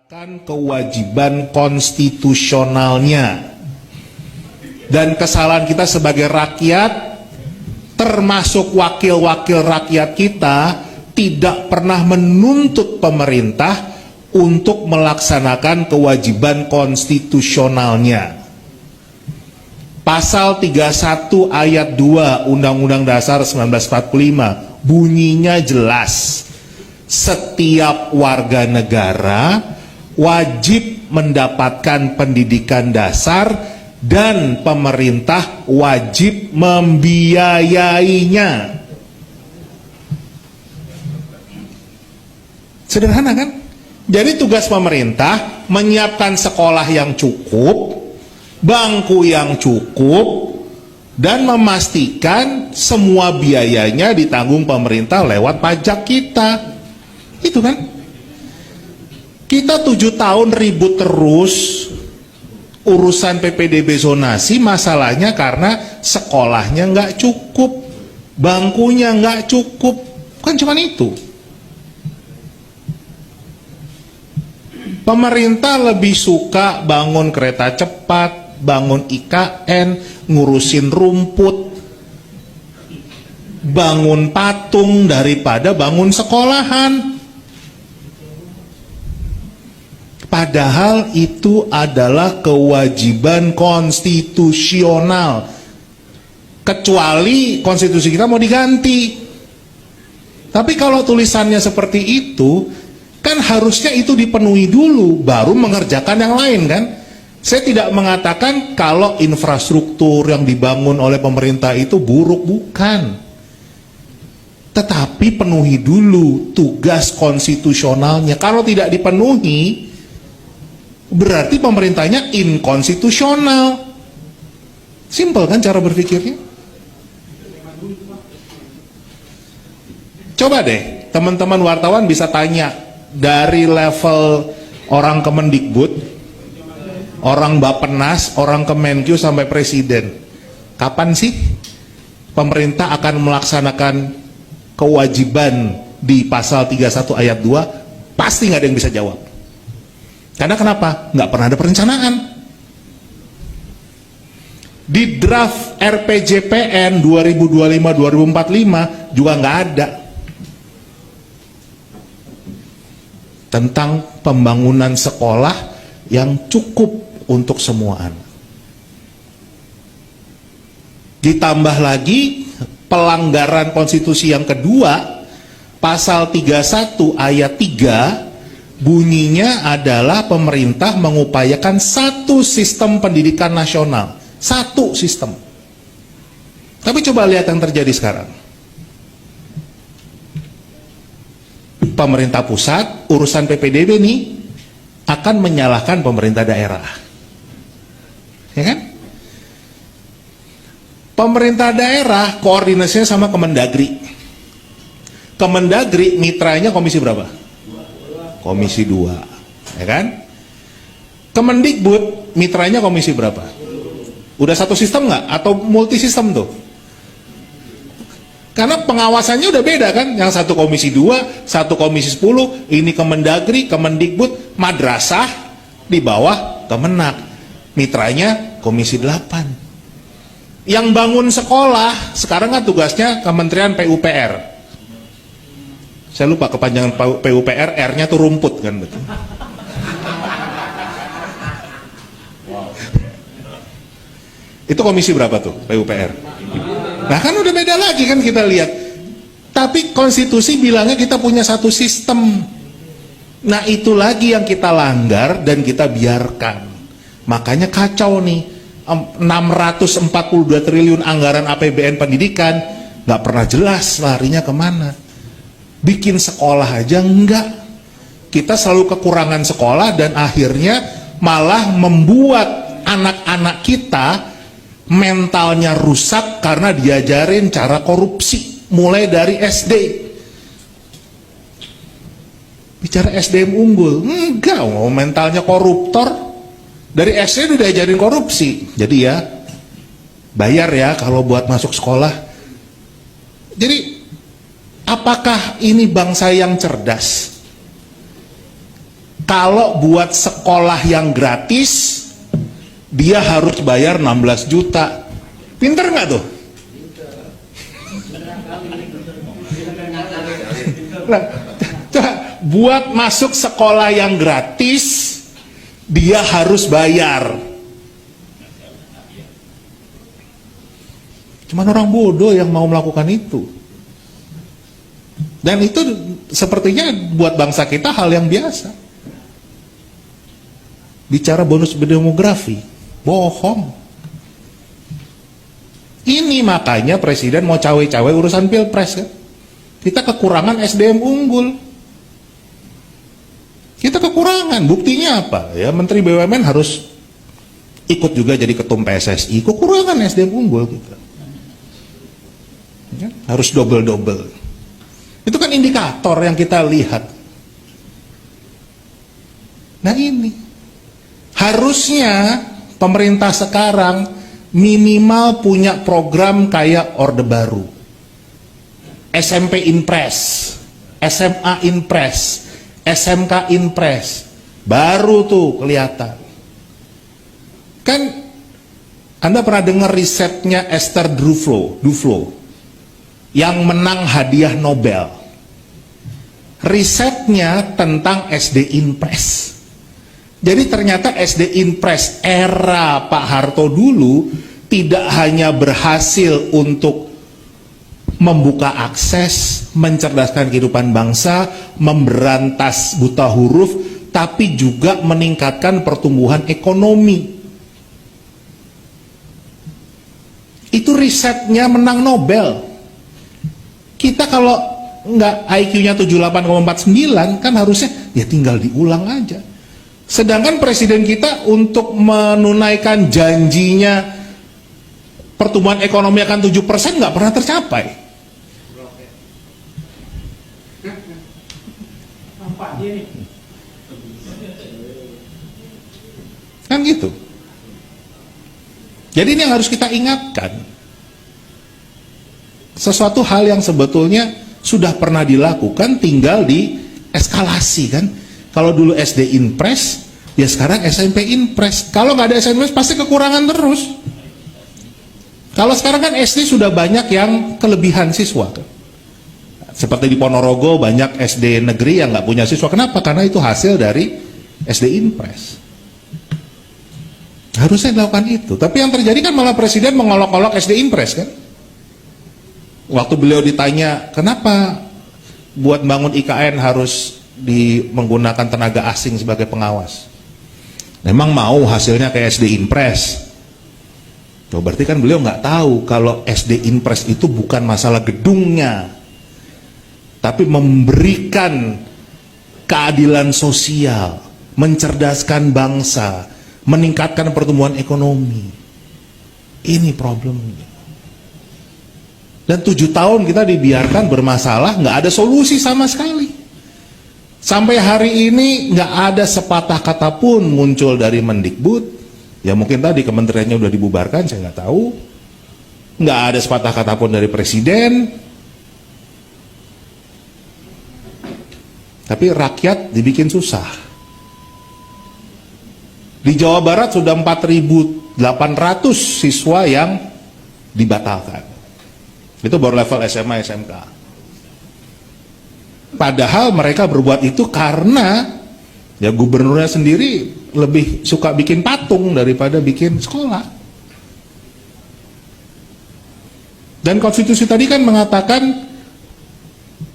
Kan kewajiban konstitusionalnya dan kesalahan kita sebagai rakyat, termasuk wakil-wakil rakyat kita, tidak pernah menuntut pemerintah untuk melaksanakan kewajiban konstitusionalnya. Pasal 31 ayat 2 Undang-Undang Dasar 1945 bunyinya jelas, setiap warga negara wajib mendapatkan pendidikan dasar dan pemerintah wajib membiayainya. Sederhana kan? Jadi tugas pemerintah menyiapkan sekolah yang cukup, bangku yang cukup, dan memastikan semua biayanya ditanggung pemerintah lewat pajak kita. Itu kan? Kita 7 tahun ribut terus urusan PPDB zonasi, masalahnya karena sekolahnya nggak cukup, bangkunya nggak cukup, kan cuma itu. Pemerintah lebih suka bangun kereta cepat, bangun IKN, ngurusin rumput, bangun patung daripada bangun sekolahan. Padahal itu adalah kewajiban konstitusional. Kecuali konstitusi kita mau diganti. Tapi kalau tulisannya seperti itu, kan harusnya itu dipenuhi dulu, baru mengerjakan yang lain kan. Saya tidak mengatakan kalau infrastruktur yang dibangun oleh pemerintah itu buruk, bukan. Tetapi penuhi dulu tugas konstitusionalnya. Kalau tidak dipenuhi, berarti pemerintahnya inkonstitusional. Simpel kan cara berpikirnya? Coba deh teman-teman wartawan bisa tanya dari level orang Kemendikbud, orang Bappenas, orang Kemenkyu sampai presiden, kapan sih pemerintah akan melaksanakan kewajiban di pasal 31 ayat 2? Pasti nggak ada yang bisa jawab. Karena kenapa? Nggak pernah ada perencanaan. Di draft RPJPN 2025-2045 juga nggak ada tentang pembangunan sekolah yang cukup untuk semua anak. Ditambah lagi pelanggaran konstitusi yang kedua, pasal 31 ayat 3, bunyinya adalah pemerintah mengupayakan satu sistem pendidikan nasional, satu sistem. Tapi coba lihat yang terjadi sekarang. Pemerintah pusat, urusan PPDB nih akan menyalahkan pemerintah daerah. Ya kan? Pemerintah daerah koordinasinya sama Kemendagri. Kemendagri mitranya komisi berapa? Komisi 2, ya kan? Kemendikbud mitranya komisi berapa? Udah satu sistem nggak? Atau multi sistem tuh? Karena pengawasannya udah beda kan? Yang satu komisi 2, satu komisi 10, ini Kemendagri, Kemendikbud, madrasah di bawah Kemenak. Mitranya komisi 8. Yang bangun sekolah sekarang kan tugasnya Kementerian PUPR. Saya lupa kepanjangan PUPR, R-nya tuh rumput kan, betul. Itu komisi berapa tuh PUPR? Nah kan udah beda lagi kan kita lihat. Tapi konstitusi bilangnya kita punya satu sistem. Nah itu lagi yang kita langgar dan kita biarkan. Makanya kacau nih, 642 triliun anggaran APBN pendidikan, nggak pernah jelas larinya kemana. Bikin sekolah aja enggak. Kita selalu kekurangan sekolah dan akhirnya malah membuat anak-anak kita mentalnya rusak karena diajarin cara korupsi mulai dari SD. Bicara SDM unggul, enggak, mentalnya koruptor. Dari SD udah diajarin korupsi. Jadi ya bayar ya kalau buat masuk sekolah. Jadi apakah ini bangsa yang cerdas? kalau buat sekolah yang gratis dia harus bayar 16 juta. Pinter nggak tuh? Nah, buat masuk sekolah yang gratis dia harus bayar. Cuman orang bodoh yang mau melakukan itu. Dan itu sepertinya buat bangsa kita hal yang biasa. Bicara bonus demografi, bohong. Ini makanya presiden mau cawe-cawe urusan pilpres kan. Kita kekurangan SDM unggul. Kita kekurangan, buktinya apa? Ya Menteri BUMN harus ikut juga jadi ketum PSSI. Kekurangan SDM unggul kita. Ya, harus double-double. Itu kan indikator yang kita lihat. Nah ini harusnya pemerintah sekarang minimal punya program kayak Orde Baru, SMP Inpres, SMA Inpres, SMK Inpres, baru tuh kelihatan. Kan Anda pernah dengar risetnya Esther Duflo yang menang hadiah Nobel. Risetnya tentang SD Inpres. Jadi ternyata SD Inpres era Pak Harto dulu tidak hanya berhasil untuk membuka akses, mencerdaskan kehidupan bangsa, memberantas buta huruf, tapi juga meningkatkan pertumbuhan ekonomi. Itu risetnya menang Nobel. Kita kalau nggak IQ-nya 78,49 kan harusnya ya tinggal diulang aja. Sedangkan presiden kita untuk menunaikan janjinya pertumbuhan ekonomi akan 7% nggak pernah tercapai. Kan gitu. Jadi ini yang harus kita ingatkan. Sesuatu hal yang sebetulnya sudah pernah dilakukan, tinggal di eskalasi kan. Kalau dulu SD Inpres, ya sekarang SMP Inpres. Kalau nggak ada SMP pasti kekurangan terus. Kalau sekarang kan SD sudah banyak yang kelebihan siswa. Seperti di Ponorogo banyak SD negeri yang nggak punya siswa. Kenapa? Karena itu hasil dari SD Inpres. Harusnya dilakukan itu. Tapi yang terjadi kan malah presiden mengolok-olok SD Inpres kan. Waktu beliau ditanya, kenapa buat bangun IKN harus menggunakan tenaga asing sebagai pengawas? Memang mau hasilnya kayak SD Inpres. Tuh, berarti kan beliau nggak tahu kalau SD Inpres itu bukan masalah gedungnya, tapi memberikan keadilan sosial, mencerdaskan bangsa, meningkatkan pertumbuhan ekonomi. Ini problemnya. Dan 7 tahun kita dibiarkan bermasalah, nggak ada solusi sama sekali. Sampai hari ini nggak ada sepatah kata pun muncul dari Mendikbud. Ya mungkin tadi kementeriannya udah dibubarkan, saya nggak tahu. Nggak ada sepatah kata pun dari presiden. Tapi rakyat dibikin susah. Di Jawa Barat sudah 4.800 siswa yang dibatalkan. Itu baru level SMA, SMK. Padahal mereka berbuat itu karena ya gubernurnya sendiri lebih suka bikin patung daripada bikin sekolah. Dan konstitusi tadi kan mengatakan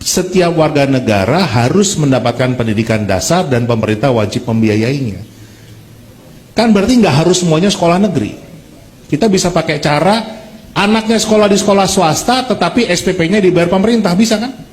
setiap warga negara harus mendapatkan pendidikan dasar dan pemerintah wajib membiayainya. Kan berarti nggak harus semuanya sekolah negeri. Kita bisa pakai cara anaknya sekolah di sekolah swasta tetapi SPP-nya dibayar pemerintah, bisa kan?